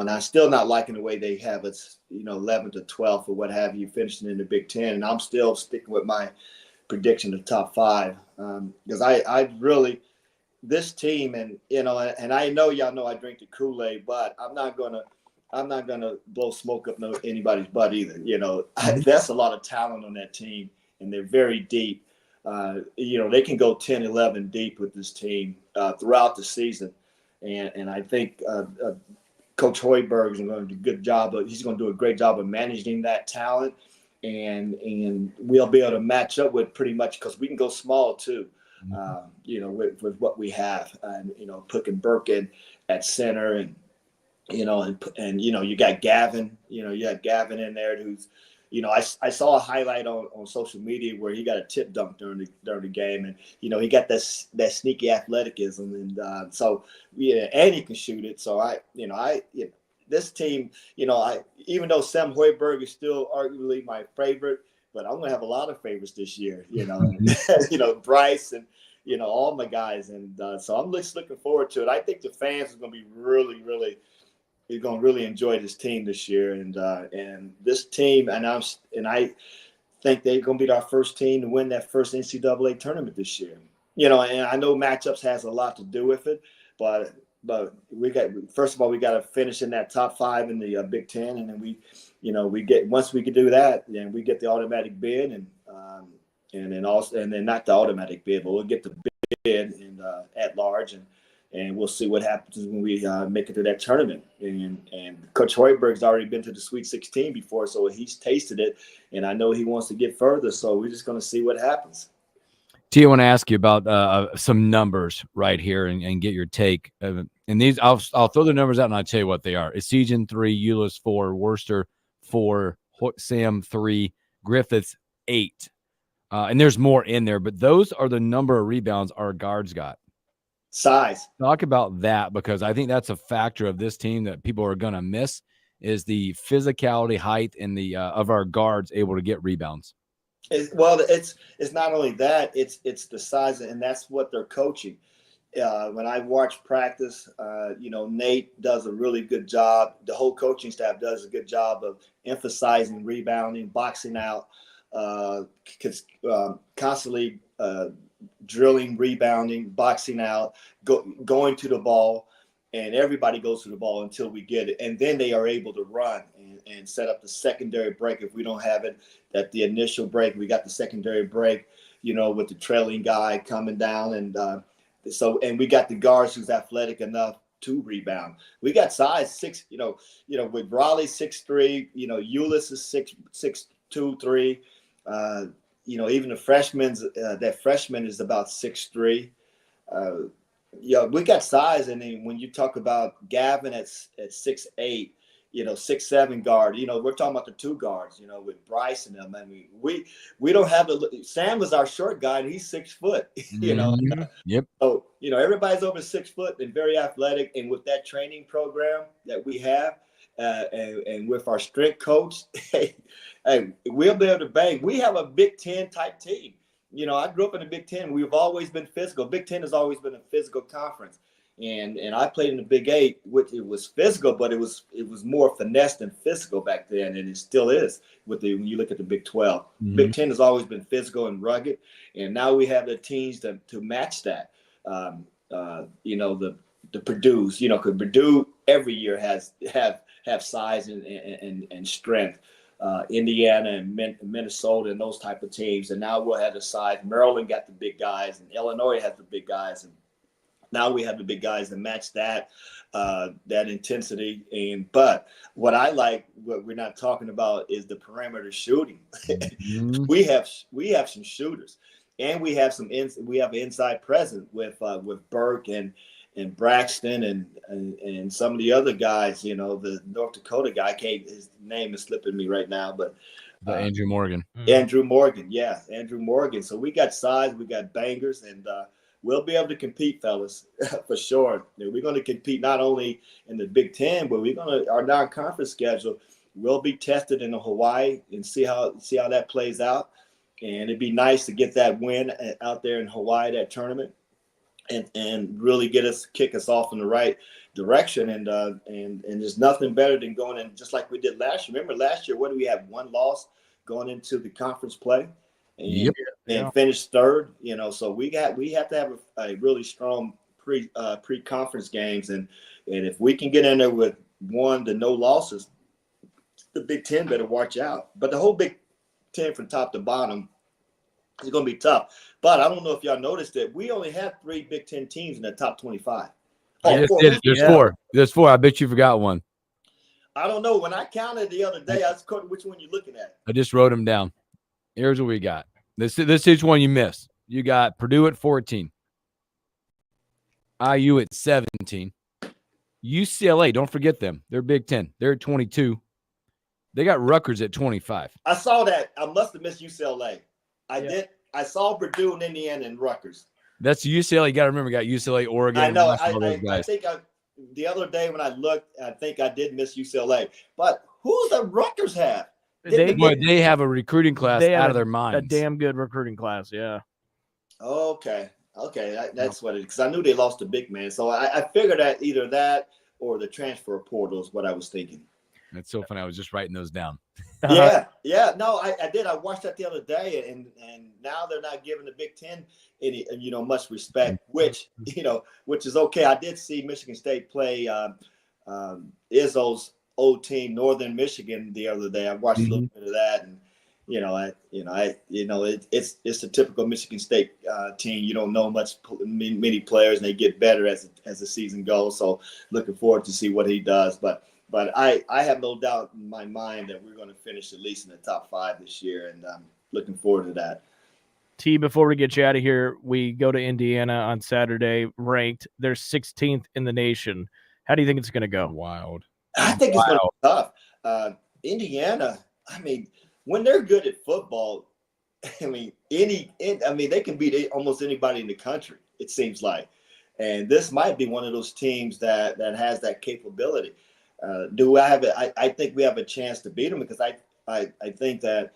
I'm still not liking the way they have it, 11th to 12th or what have you, finishing in the Big Ten. And I'm still sticking with my prediction of top 5 because I really, this team, and I know y'all know I drink the Kool-Aid, but I'm not gonna blow smoke up anybody's butt either. That's a lot of talent on that team, and they're very deep. They can go 10, 11 deep with this team throughout the season, and I think Coach Hoiberg is going to do a good job. He's going to do a great job of managing that talent, and we'll be able to match up with pretty much, because we can go small too. With what we have, and putting Burke in at center, and you got Gavin. You have Gavin in there who's. I saw a highlight on social media where he got a tip dunk during the game, and he got that sneaky athleticism, and and he can shoot it. So this team, even though Sam Hoiberg is still arguably my favorite, but I'm gonna have a lot of favorites this year. Bryce and all my guys, and so I'm just looking forward to it. I think the fans are gonna be really, really. You're going to really enjoy this team this year, and this team, and I think they're going to be our first team to win that first NCAA tournament this year. And I know matchups has a lot to do with it, but we got we got to finish in that top 5 in the Big Ten, and then once we can do that, then we get the automatic bid, and then not the automatic bid, but we'll get the bid at large, and we'll see what happens when we make it to that tournament. And Coach Hoiberg's already been to the Sweet 16 before, so he's tasted it, and I know he wants to get further. So we're just going to see what happens. T, I want to ask you about some numbers right here and get your take. And these, I'll throw the numbers out and I'll tell you what they are. Essegian 3, Euless 4, Worcester 4, Sam 3, Griffiths 8. And there's more in there, but those are the number of rebounds our guards got. Size. Talk about that, because I think that's a factor of this team that people are going to miss, is the physicality, height, and the of our guards able to get rebounds. It's not only that, it's the size, and that's what they're coaching. When I watch practice, Nate does a really good job. The whole coaching staff does a good job of emphasizing rebounding, boxing out, constantly drilling, rebounding, boxing out, going to the ball, and everybody goes to the ball until we get it. And then they are able to run and set up the secondary break. If we don't have it at the initial break, we got the secondary break, with the trailing guy coming down. And and we got the guards who's athletic enough to rebound. We got size 6, with Raleigh 6'3", Euless is 6'2", 3. Even the freshmen, that freshman is about 6'3". We got size, and then when you talk about Gavin at 6'8", 6'7" guard, we're talking about the two guards, with Bryce and them. I mean, we don't have Sam was our short guy, and he's 6 foot, Yep. So, everybody's over 6 foot and very athletic. And with that training program that we have, and with our strength coach, hey, we'll be able to bang. We have a Big Ten type team. I grew up in the Big Ten. We've always been physical. Big Ten has always been a physical conference. And I played in the Big 8, which it was physical, but it was more finesse than physical back then, and it still is when you look at the Big 12. Mm-hmm. Big 10 has always been physical and rugged, and now we have the teams to match that. The Purdue's, because Purdue every year have size and strength. Indiana and Minnesota and those type of teams, and now we'll have the size. Maryland got the big guys, and Illinois has the big guys, and now we have the big guys that match that intensity. But what I like, what we're not talking about, is the perimeter shooting. Mm-hmm. we have some shooters, and we have inside presence with Burke and Braxton and some of the other guys. The North Dakota guy, his name is slipping me right now, but Andrew Morgan. Andrew Morgan, yeah, Andrew Morgan. So we got size, we got bangers, and we'll be able to compete, fellas, for sure. We're going to compete not only in the Big Ten, but our non-conference schedule will be tested in Hawaii and see how that plays out. And it'd be nice to get that win out there in Hawaii, that tournament, and really kick us off in the right direction. And there's nothing better than going in just like we did last year. Remember last year, what do we have? One loss going into the conference play. And finished third, so we have to have a really strong pre-conference games, and if we can get in there with 1 to no losses, the Big Ten better watch out. But the whole Big Ten from top to bottom is going to be tough. But I don't know if y'all noticed that we only have 3 Big Ten teams in the top 25. There's 4. There's 4. I bet you forgot one. I don't know. When I counted the other day, I was quoting which one you're looking at. I just wrote them down. Here's what we got. This is one you missed. You got Purdue at 14. IU at 17. UCLA, don't forget them. They're Big Ten. They're at 22. They got Rutgers at 25. I saw that. I must have missed UCLA. I did. I saw Purdue and Indiana and Rutgers. That's UCLA. You got to remember, got UCLA, Oregon. I know. I think the other day when I looked, I think I did miss UCLA. But who's the Rutgers have? They have a recruiting class out of their minds. A damn good recruiting class, yeah. Okay. That's what it is. Because I knew they lost a big man. So I figured that either that or the transfer portal is what I was thinking. That's so funny. I was just writing those down. Yeah. No, I did. I watched that the other day, and now they're not giving the Big Ten any much respect, which is okay. I did see Michigan State play Izzo's old team, Northern Michigan, the other day. I watched a little bit of that, and it's a typical Michigan State team. You don't know many players, and they get better as the season goes. So looking forward to see what he does, but I have no doubt in my mind that we're going to finish at least in the top 5 this year, and I'm looking forward to that. T, before we get you out of here, we go to Indiana on Saturday, ranked. They're 16th in the nation. How do you think it's going to go? Wild. I think it's going to be tough. Indiana, I mean, when they're good at football, I mean, they can beat almost anybody in the country, it seems like. And this might be one of those teams that has that capability. Do I have it? I think we have a chance to beat them because I think that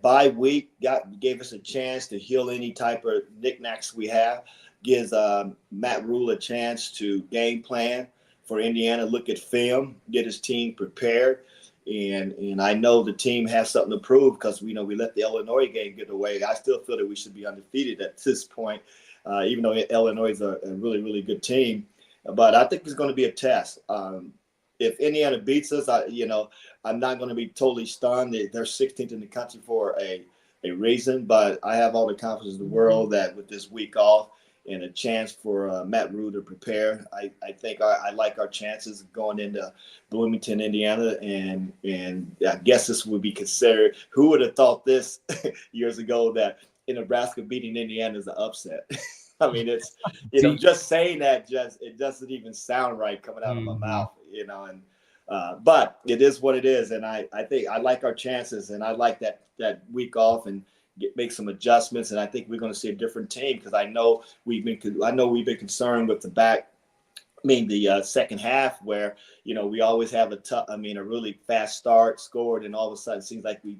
bye week gave us a chance to heal any type of knickknacks we have. Gives Matt Rule a chance to game plan for Indiana, look at film, get his team prepared. And I know the team has something to prove because we let the Illinois game get away. I still feel that we should be undefeated at this point, even though Illinois is a really, really good team. But I think it's going to be a test. If Indiana beats us, I'm not going to be totally stunned. They're 16th in the country for a reason, but I have all the confidence in the world that with this week off and a chance for Matt Rue to prepare, I think I like our chances going into Bloomington, Indiana, and I guess this would be considered. Who would have thought this years ago that in Nebraska beating Indiana is an upset? I mean, it's just saying that it doesn't even sound right coming out of my mouth, and but it is what it is, and I think I like our chances, and I like that week off and make some adjustments, and I think we're going to see a different team because I know we've been concerned with the second half where we always have a really fast start, scored, and all of a sudden it seems like we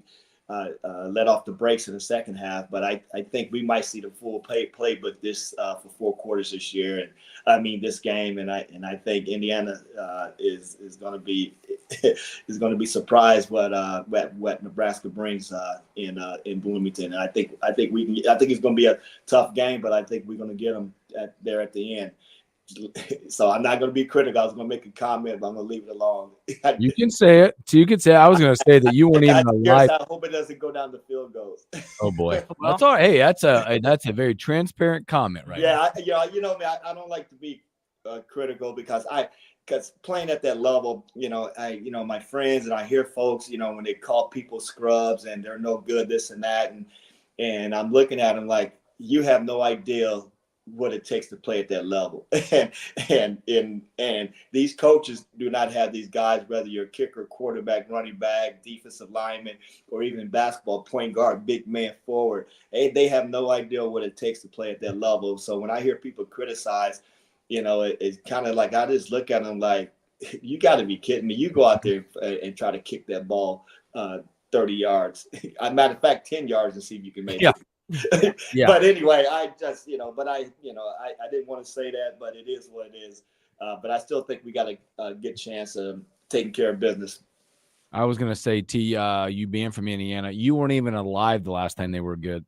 let off the brakes in the second half. But I think we might see the full playbook this for 4 quarters this year, and this game, and I think Indiana is going to be surprised what Nebraska brings in Bloomington. And I think it's going to be a tough game, but I think we're going to get them there at the end. So I'm not going to be critical. I was going to make a comment, but I'm going to leave it alone. You can say it. So you could say I was going to say that you weren't even alive. I hope it doesn't go down the field goals. Oh boy, that's all right. Hey, that's a very transparent comment, right? Yeah, I don't like to be critical because playing at that level, my friends and I hear folks, when they call people scrubs and they're no good, this and that, and I'm looking at them like you have no idea what it takes to play at that level. and these coaches do not have these guys, whether you're a kicker, quarterback, running back, defensive lineman, or even basketball, point guard, big man forward. They have no idea what it takes to play at that level. So when I hear people criticize, it's kind of like I just look at them like, you got to be kidding me. You go out there and try to kick that ball 30 yards. Matter of fact, 10 yards and see if you can make it. Yeah. But anyway, I just, I didn't want to say that, but it is what it is. But I still think we got a good chance of taking care of business. I was going to say, T, you being from Indiana, you weren't even alive the last time they were good.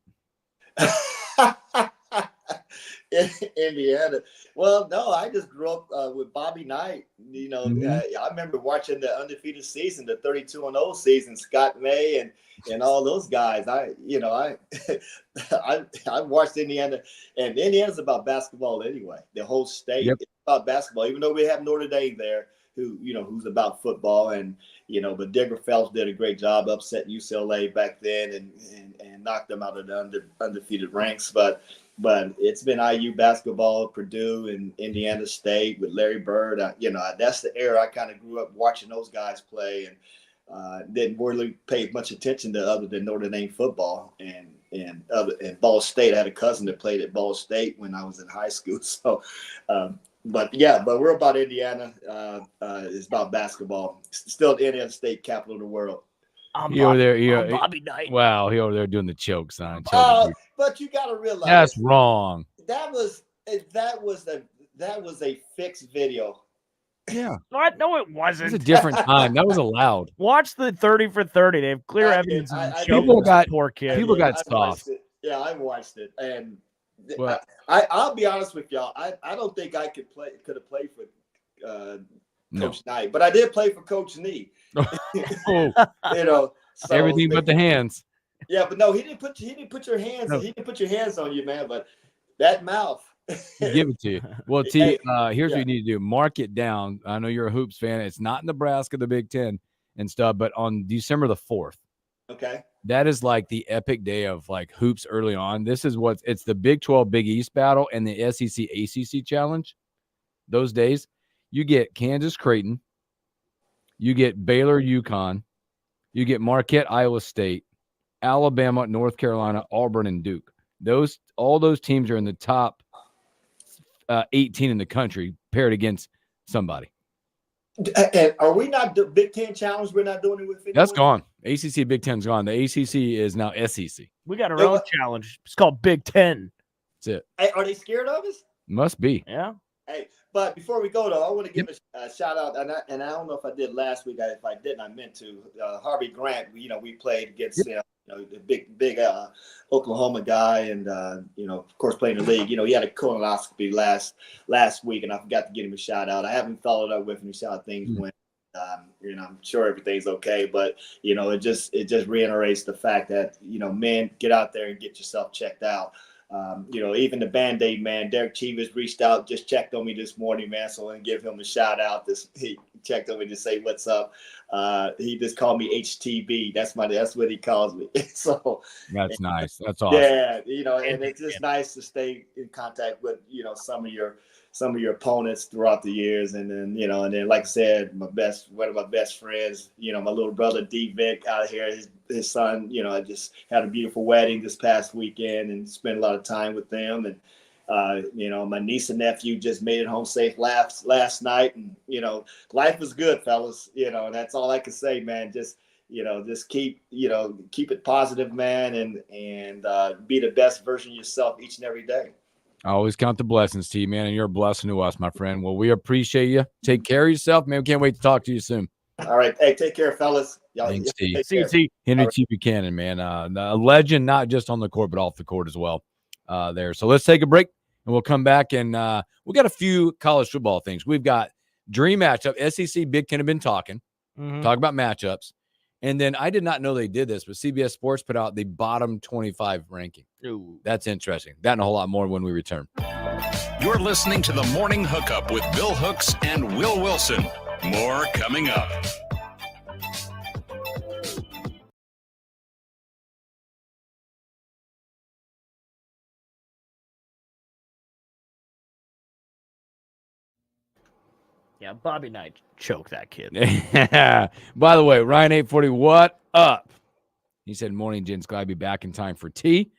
Indiana. Well, no, I just grew up with Bobby Knight. I remember watching the undefeated season, the 32-0 season, Scott May and all those guys. I watched Indiana, and Indiana's about basketball anyway. The whole state is about basketball, even though we have Notre Dame there, who's about football, and but Digger Phelps did a great job upsetting UCLA back then and knocked them out of the undefeated ranks, but it's been IU basketball, Purdue and Indiana State with Larry Bird. That's the era I kind of grew up watching those guys play, and didn't really pay much attention to other than Notre Dame football and Ball State. I had a cousin that played at Ball State when I was in high school. So, but we're about Indiana. It's about basketball. Still the Indiana State capital of the world. I'm Bobby Knight. Wow, he over there doing the choke sign. But you got to realize that's wrong. That was a fixed video. Yeah. What? No, it wasn't. It was a different time. That was allowed. Watch the 30 for 30. They have clear evidence. People got soft. I watched it, and I'll be honest with y'all. I don't think I could have played for Coach Knight, but I did play for Coach Nee. So, everything but the hands. Yeah, but no, he didn't put your hands. No. He didn't put your hands on you, man. But that mouth. Give it to you. Well, T, here's what you need to do. Mark it down. I know you're a Hoops fan. It's not Nebraska, the Big Ten and stuff, but on December the 4th. Okay. That is like the epic day of like hoops early on. This is it's the Big 12 Big East battle and the SEC ACC challenge. Those days, you get Kansas Creighton, you get Baylor UConn, you get Marquette Iowa State, Alabama, North Carolina, Auburn, and Duke. All those teams are in the top 18 in the country paired against somebody. And are we not the Big Ten Challenge? We're not doing it with That's gone. ACC Big Ten's gone. The ACC is now SEC. We got our own challenge. It's called Big Ten. That's it. Hey, are they scared of us? Must be. Yeah. Hey, but before we go though, I want to give a shout out, and I don't know if I did last week. If I didn't, I meant to. Harvey Grant. We played against the big Oklahoma guy, and of course playing the league. He had a colonoscopy last week, and I forgot to give him a shout out. I haven't followed up with him to see how things went. I'm sure everything's okay, but it just reiterates the fact that men, get out there and get yourself checked out. Even the Band-Aid man, Derek Chivas, reached out, just checked on me this morning, man. So I'm gonna give him a shout out. He checked on me to say what's up. He just called me HTB. That's what he calls me. So that's nice. That's awesome. Yeah, and it's just nice to stay in contact with some of your opponents throughout the years, and then like I said, one of my best friends, my little brother D Vic out here, his son, I just had a beautiful wedding this past weekend and spent a lot of time with them, and my niece and nephew just made it home safe last night, and life is good, fellas, and that's all I can say, man. Just keep it positive, man, and be the best version of yourself each and every day. I always count the blessings, T, man, and you're a blessing to us, my friend. Well, we appreciate you. Take care of yourself, man. We can't wait to talk to you soon. All right. Hey, take care, fellas. Thanks, T. See you, T. Henry T. Buchanan, man. A legend, not just on the court, but off the court as well there. So let's take a break, and we'll come back, and we got a few college football things. We've got dream matchup. SEC, Big Ten have been talking about matchups. And then I did not know they did this, but CBS Sports put out the bottom 25 ranking. Ooh, that's interesting. That and a whole lot more when we return. You're listening to the Morning Hookup with Bill Hooks and Will Wilson. More coming up. Yeah, Bobby Knight choked that kid. By the way, Ryan 840, what up? He said, morning, gents. Glad to be back in time for tea.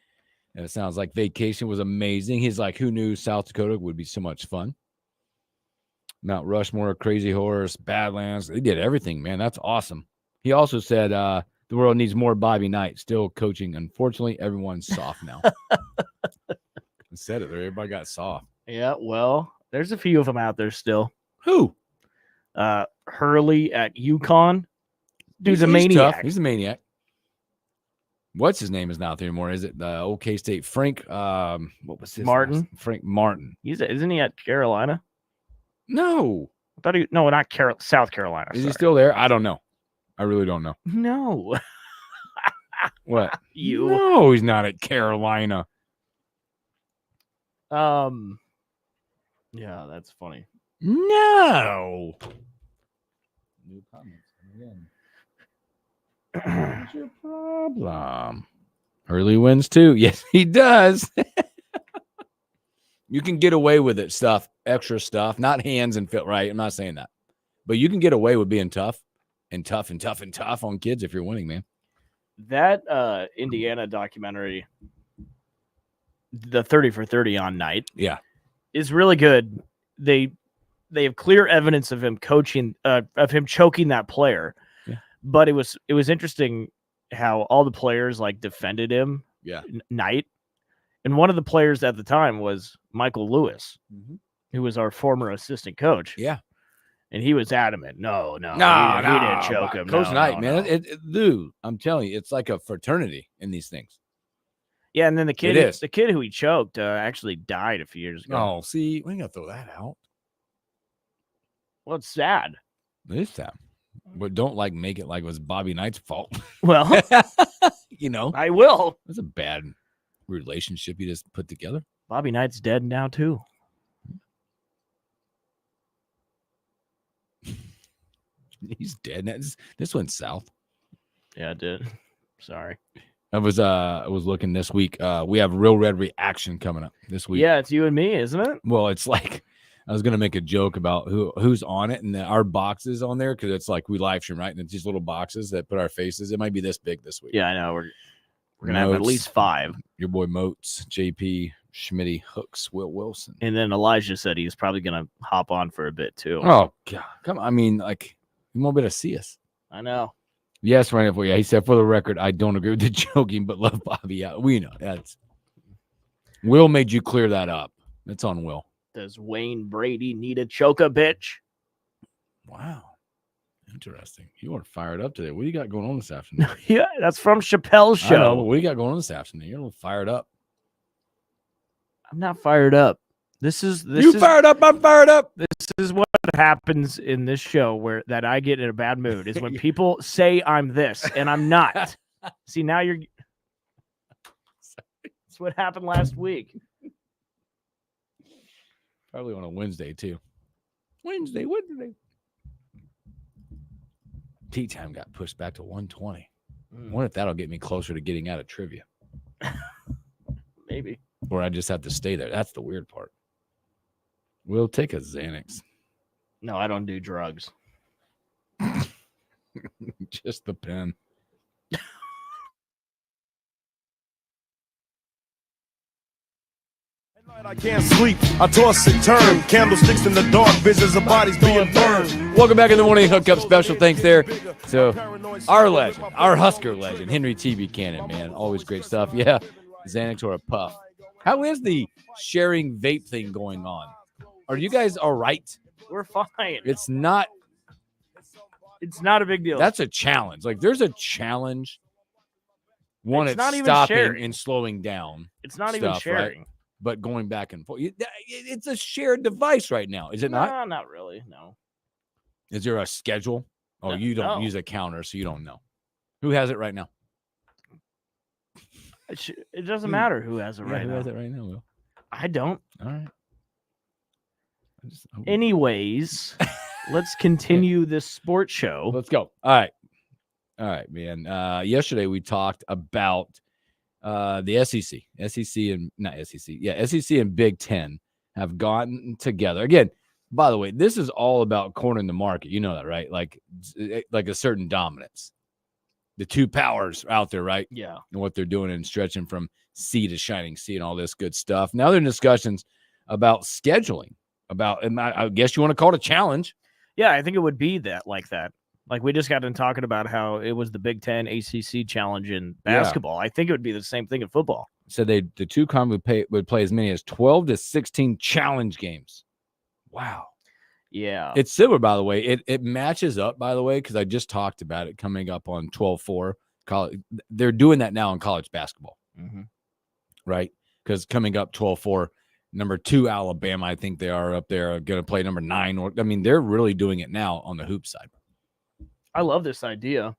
And it sounds like vacation was amazing. He's like, who knew South Dakota would be so much fun? Mount Rushmore, Crazy Horse, Badlands. They did everything, man. That's awesome. He also said the world needs more Bobby Knight. Still coaching. Unfortunately, everyone's soft now. I said it there. Everybody got soft. Yeah, well, there's a few of them out there still. Who? Hurley at UConn. Dude's a maniac. Tough. He's a maniac. What's his name is not there anymore? Is it the old K-State Frank? What was his Martin? name? Frank Martin. Isn't he at Carolina? No. I thought no, not South Carolina. Is he still there? I don't know. I really don't know. No. What? You? No, he's not at Carolina. Yeah, that's funny. No. New comments again. What's your problem? Hurley wins too. Yes, he does. You can get away with it, extra stuff, not hands and fit right. I'm not saying that, but you can get away with being tough on kids if you're winning, man. That Indiana documentary, the 30 for 30 on Night, is really good. They have clear evidence of him choking that player. Yeah. But it was interesting how all the players defended him. Yeah. Night. And one of the players at the time was Michael Lewis, who was our former assistant coach. Yeah. And he was adamant. No, he didn't choke him. Coach Knight, man. Dude, I'm telling you, it's like a fraternity in these things. Yeah, and then the kid who he choked actually died a few years ago. Oh, see, we ain't gonna throw that out. Well, it's sad. It is sad. But don't make it like it was Bobby Knight's fault. Well, I will. That's a bad relationship you just put together. Bobby Knight's dead now too. He's dead. This went south. Yeah, it did. Sorry. I was looking this week. We have Real Red Reaction coming up this week. Yeah, it's you and me, isn't it? Well, it's like I was gonna make a joke about who's on it and our boxes on there because it's like we live stream, right? And it's these little boxes that put our faces. It might be this big this week. Yeah, I know. We're gonna have at least 5. Your boy Moats, JP, Schmitty hooks Will Wilson. And then Elijah said he's probably going to hop on for a bit too. Oh, God. Come on. I mean, like, you won't be able to see us. I know. Yes, right. Yeah, he said, for the record, I don't agree with the joking, but love Bobby out. We know that's Will made you clear that up. It's on Will. Does Wayne Brady need a choker, bitch? Wow. Interesting. You weren't fired up today. What do you got going on this afternoon? Yeah, that's from Chappelle's I know, show. but what do you got going on this afternoon? You're a little fired up. I'm not fired up. This is fired up. I'm fired up. This is what happens in this show where that I get in a bad mood is when people say I'm this and I'm not. See, now you're. That's what happened last week. Probably on a Wednesday too. Wednesday. Tea time got pushed back to 120. I wonder if that'll get me closer to getting out of trivia. Maybe. Or I just have to stay there. That's the weird part. We'll take a Xanax. No, I don't do drugs. Just the pen. I can't sleep. I toss and turn. Candlesticks in the dark. Visions of bodies being burned. Welcome back in the morning hookup. Special thanks there to our legend, our Husker legend, Henry T. Buchanan, man. Always great stuff. Yeah. Xanax or a puff. How is the sharing vape thing going on? Are you guys all right? We're fine. It's not a big deal. That's a challenge. Like there's a challenge. One, It's it's not even stopping sharing. and slowing down. It's not even stuff, sharing. right? But going back and forth. It's a shared device right now. Is it not? No, not really. No. Is there a schedule? Oh, No, you don't no. use a counter, so you don't know. Who has it right now? It doesn't matter who has it right who now. has it right now, Will? I don't. All right. Anyways, let's continue this sports show. Let's go. All right, man. Yesterday we talked about the SEC and Big Ten have gotten together again. By the way, this is all about cornering the market. You know that, right? Like a certain dominance. The two powers out there, right? Yeah. And what they're doing and stretching from sea to shining sea and all this good stuff. Now they're in discussions about scheduling. And I guess you want to call it a challenge. Yeah, I think it would be like that. Like we just got done talking about how it was the Big Ten ACC challenge in basketball. I think it would be the same thing in football. So the two would play as many as 12 to 16 challenge games. Wow. Yeah. It's similar, by the way. It matches up, by the way, because I just talked about it coming up on 12-4. College. They're doing that now in college basketball, right? Because coming up 12-4, number 2 Alabama, I think they are up there, going to play number 9. They're really doing it now on the hoop side. I love this idea.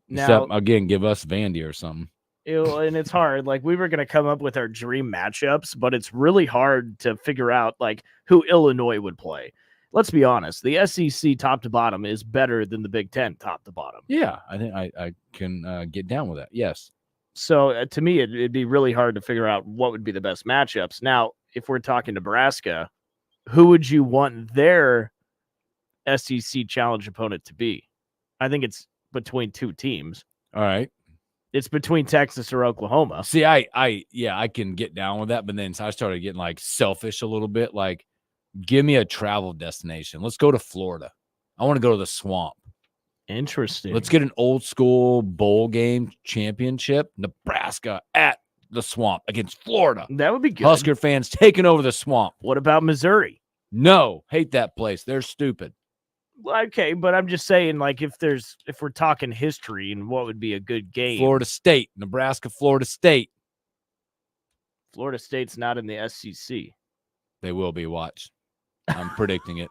Now, Except, again, give us Vandy or something. And it's hard. Like we were going to come up with our dream matchups, but it's really hard to figure out like who Illinois would play. Let's be honest. The SEC top to bottom is better than the Big Ten top to bottom. Yeah, I think I can get down with that. Yes. So to me, it'd be really hard to figure out what would be the best matchups. Now, if we're talking Nebraska, who would you want their SEC challenge opponent to be? I think it's between two teams. All right. It's between Texas or Oklahoma. See, I can get down with that, but then I started getting like selfish a little bit. Like, give me a travel destination. Let's go to Florida. I want to go to the Swamp. Interesting. Let's get an old school bowl game championship. Nebraska at the Swamp against Florida. That would be good. Husker fans taking over the Swamp. What about Missouri? No, hate that place. They're stupid. Okay, but I'm just saying, like, if we're talking history and what would be a good game. Florida State, Nebraska, Florida State. Florida State's not in the SEC. They will be. Watch. I'm predicting it.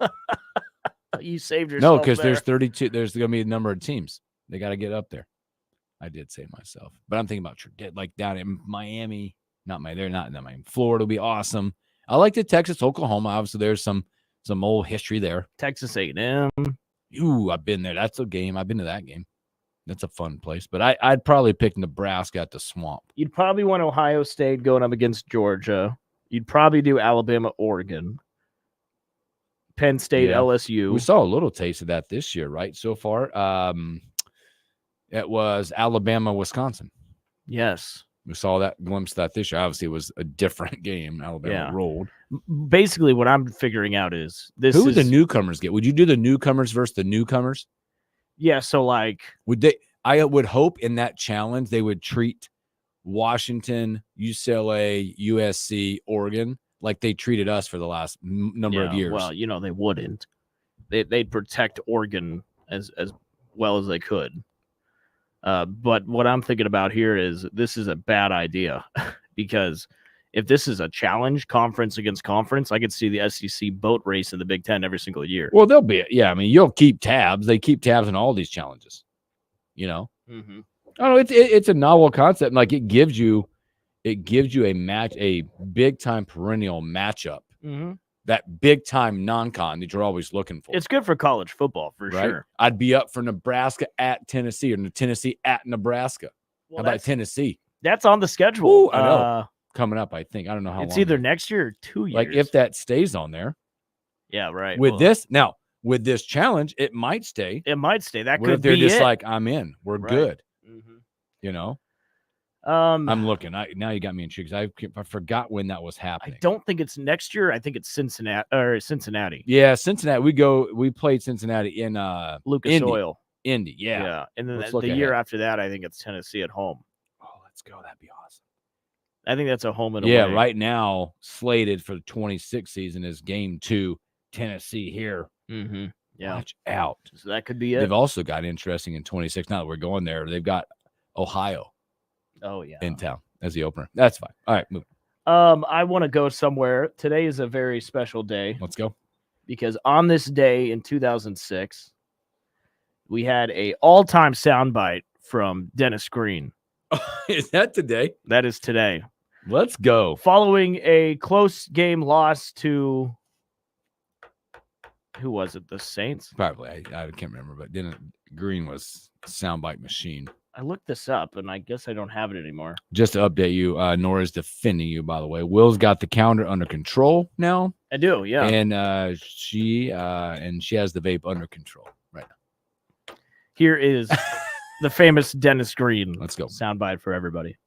You saved yourself. No, because there's 32. There's going to be a number of teams. They got to get up there. I did save myself, but I'm thinking about like down in Miami. They're not in Miami. Florida will be awesome. I like the Texas, Oklahoma. Obviously, there's some old history there. Texas A&M. Ooh, I've been there. That's a game. I've been to that game. That's a fun place. But I'd probably pick Nebraska at the Swamp. You'd probably want Ohio State going up against Georgia. You'd probably do Alabama, Oregon. Penn State, Yeah. LSU. We saw a little taste of that this year, right? So far, it was Alabama, Wisconsin. Yes. We saw that glimpse of that this year. Obviously, it was a different game. Alabama rolled. Basically, what I'm figuring out is who would the newcomers get? Would you do the newcomers versus the newcomers? Yeah. So like, would they? I would hope in that challenge they would treat Washington, UCLA, USC, Oregon like they treated us for the last number of years. Well, they wouldn't. They'd protect Oregon as well as they could. But what I'm thinking about here is this is a bad idea because if this is a challenge conference against conference, I could see the SEC boat race in the Big Ten every single year. Well, they'll be, I mean, you'll keep tabs. They keep tabs on all these challenges, Mm-hmm. I don't know. It's a novel concept. Like it gives you a big time perennial matchup. Mm-hmm. That big time non-con that you're always looking for. It's good for college football for sure. I'd be up for Nebraska at Tennessee or Tennessee at Nebraska. Well, how about Tennessee? That's on the schedule. Ooh, I know. Coming up, I think. I don't know how long. It's either next year or 2 years. Like if that stays on there. Yeah, right. With this challenge, it might stay. It might stay. That what could if they're be just it? like, I'm in. We're good. Mm-hmm. I'm looking. Now you got me intrigued. I forgot when that was happening. I don't think it's next year. I think it's Cincinnati. Yeah, Cincinnati. We played Cincinnati in Lucas Oil. Indy. Yeah. And then the year after that, I think it's Tennessee at home. Oh, let's go. That'd be awesome. I think that's a home and away. Yeah, right now slated for the 26th season is game 2, Tennessee here. Mm-hmm. Yeah. Watch out. So that could be it. They've also got interesting in 26. Now that we're going there, they've got Ohio. Oh yeah, in town as the opener. That's fine. All right, move. I want to go somewhere. Today is a very special day. Let's go. Because on this day in 2006, we had a all-time soundbite from Dennis Green. Is that today? That is today. Let's go. Following a close game loss to who was it? The Saints? Probably. I can't remember, but Dennis Green was soundbite machine. I looked this up, and I guess I don't have it anymore. Just to update you, Nora's defending you, by the way. Will's got the calendar under control now. I do, yeah. And she has the vape under control right now. Here is the famous Dennis Green. Let's go. Soundbite for everybody.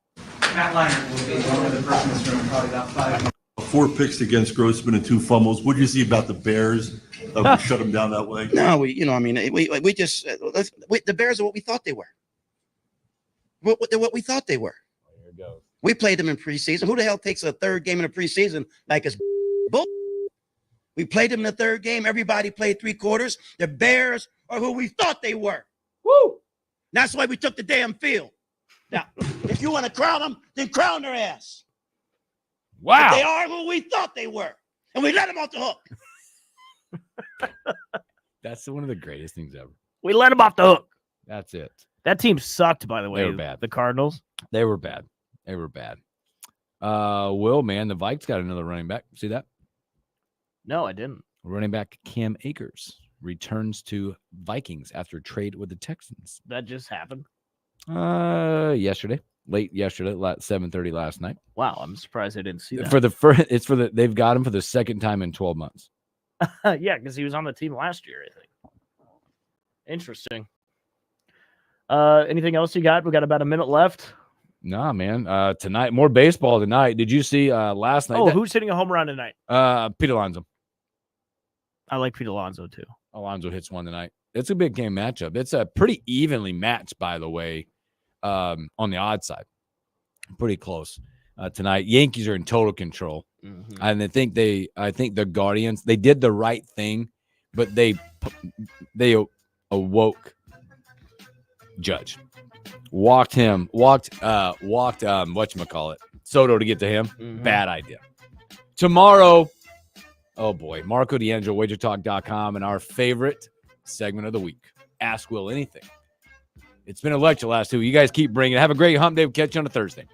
Matt Leinart will be one of the person in this room, probably about 5. 4 picks against Grossman and 2 fumbles. What do you see about the Bears? We shut them down that way. No, we just the Bears are what we thought they were. What we thought they were. Here it goes. We played them in preseason. Who the hell takes a third game in a preseason like it's bull? We played them in the third game. Everybody played 3 quarters. The Bears are who we thought they were. Woo! That's why we took the damn field. Now, if you want to crown them, then crown their ass. Wow. But they are who we thought they were. And we let them off the hook. That's one of the greatest things ever. We let them off the hook. That's it. That team sucked, by the way. They were bad. The Cardinals. They were bad. Will, man, the Vikes got another running back. See that? No, I didn't. Running back Cam Akers returns to Vikings after trade with the Texans. That just happened. Yesterday, late yesterday, 7:30 last night. Wow, I'm surprised I didn't see that. They've got him for the second time in 12 months. Yeah, because he was on the team last year, I think. Interesting. Anything else you got? We got about a minute left. Nah, man. Tonight, more baseball tonight. Did you see last night? Oh, who's hitting a home run tonight? Pete Alonso. I like Pete Alonso too. Alonso hits one tonight. It's a big game matchup. It's a pretty evenly matched, by the way, on the odd side. Pretty close tonight. Yankees are in total control, and I think the Guardians, they did the right thing, but they awoke Judge, walked whatchamacallit, Soto to get to him. Bad idea. Tomorrow, oh boy, Marco D'Angelo, wagertalk.com, and our favorite segment of the week, Ask Will Anything. It's been a lecture last 2. You guys keep bringing it. Have a great hump day. We'll catch you on a Thursday.